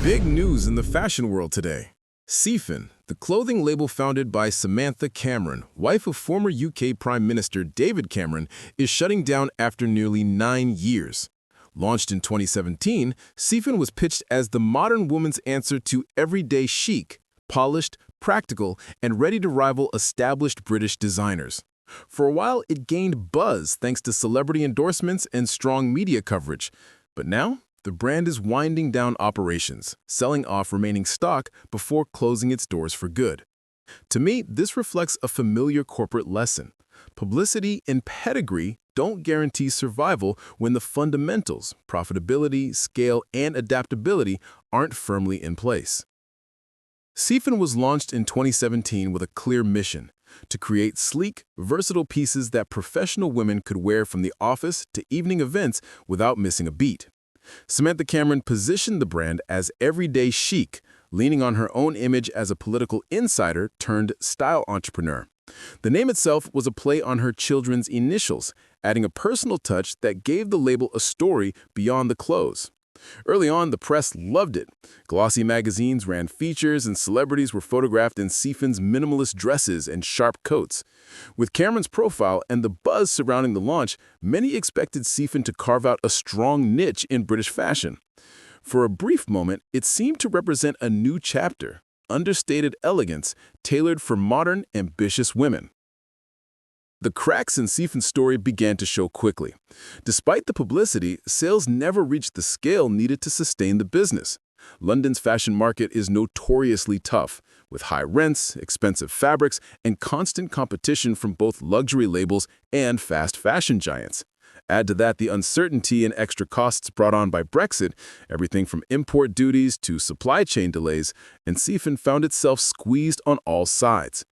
Big news in the fashion world today. Cefinn, the clothing label founded by Samantha Cameron, wife of former UK Prime Minister David Cameron, is shutting down after nearly 9 years. Launched in 2017, Cefinn was pitched as the modern woman's answer to everyday chic, polished, practical, and ready to rival established British designers. For a while, it gained buzz thanks to celebrity endorsements and strong media coverage. But now, the brand is winding down operations, selling off remaining stock before closing its doors for good. To me, this reflects a familiar corporate lesson. Publicity and pedigree don't guarantee survival when the fundamentals, profitability, scale, and adaptability aren't firmly in place. Cefinn was launched in 2017 with a clear mission: to create sleek, versatile pieces that professional women could wear from the office to evening events without missing a beat. Samantha Cameron positioned the brand as everyday chic, leaning on her own image as a political insider turned style entrepreneur. The name itself was a play on her children's initials, adding a personal touch that gave the label a story beyond the clothes. Early on, the press loved it. Glossy magazines ran features, and celebrities were photographed in Cefinn's minimalist dresses and sharp coats. With Cameron's profile and the buzz surrounding the launch, many expected Cefinn to carve out a strong niche in British fashion. For a brief moment, it seemed to represent a new chapter: understated elegance tailored for modern, ambitious women. The cracks in Cefinn's story began to show quickly. Despite the publicity, sales never reached the scale needed to sustain the business. London's fashion market is notoriously tough, with high rents, expensive fabrics, and constant competition from both luxury labels and fast fashion giants. Add to that the uncertainty and extra costs brought on by Brexit, everything from import duties to supply chain delays, and Cefinn found itself squeezed on all sides.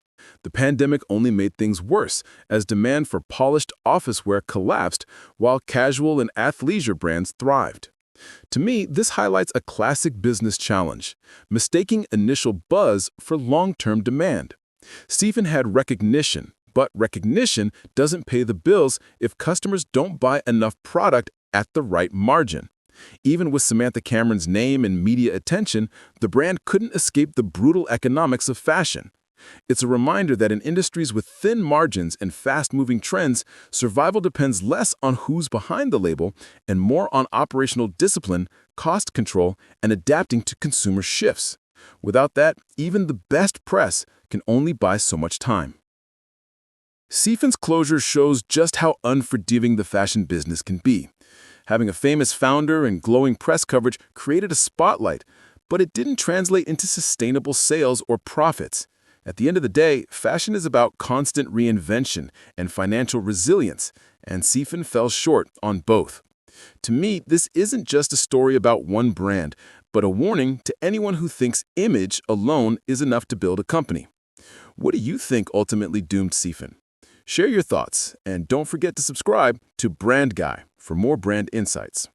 The pandemic only made things worse, as demand for polished office wear collapsed while casual and athleisure brands thrived. To me, this highlights a classic business challenge: mistaking initial buzz for long-term demand. Cefinn had recognition, but recognition doesn't pay the bills if customers don't buy enough product at the right margin. Even with Samantha Cameron's name and media attention, the brand couldn't escape the brutal economics of fashion. It's a reminder that in industries with thin margins and fast-moving trends, survival depends less on who's behind the label and more on operational discipline, cost control, and adapting to consumer shifts. Without that, even the best press can only buy so much time. Cefinn's closure shows just how unforgiving the fashion business can be. Having a famous founder and glowing press coverage created a spotlight, but it didn't translate into sustainable sales or profits. At the end of the day, fashion is about constant reinvention and financial resilience, and Cefinn fell short on both. To me, this isn't just a story about one brand, but a warning to anyone who thinks image alone is enough to build a company. What do you think ultimately doomed Cefinn? Share your thoughts, and don't forget to subscribe to Brand Guy for more brand insights.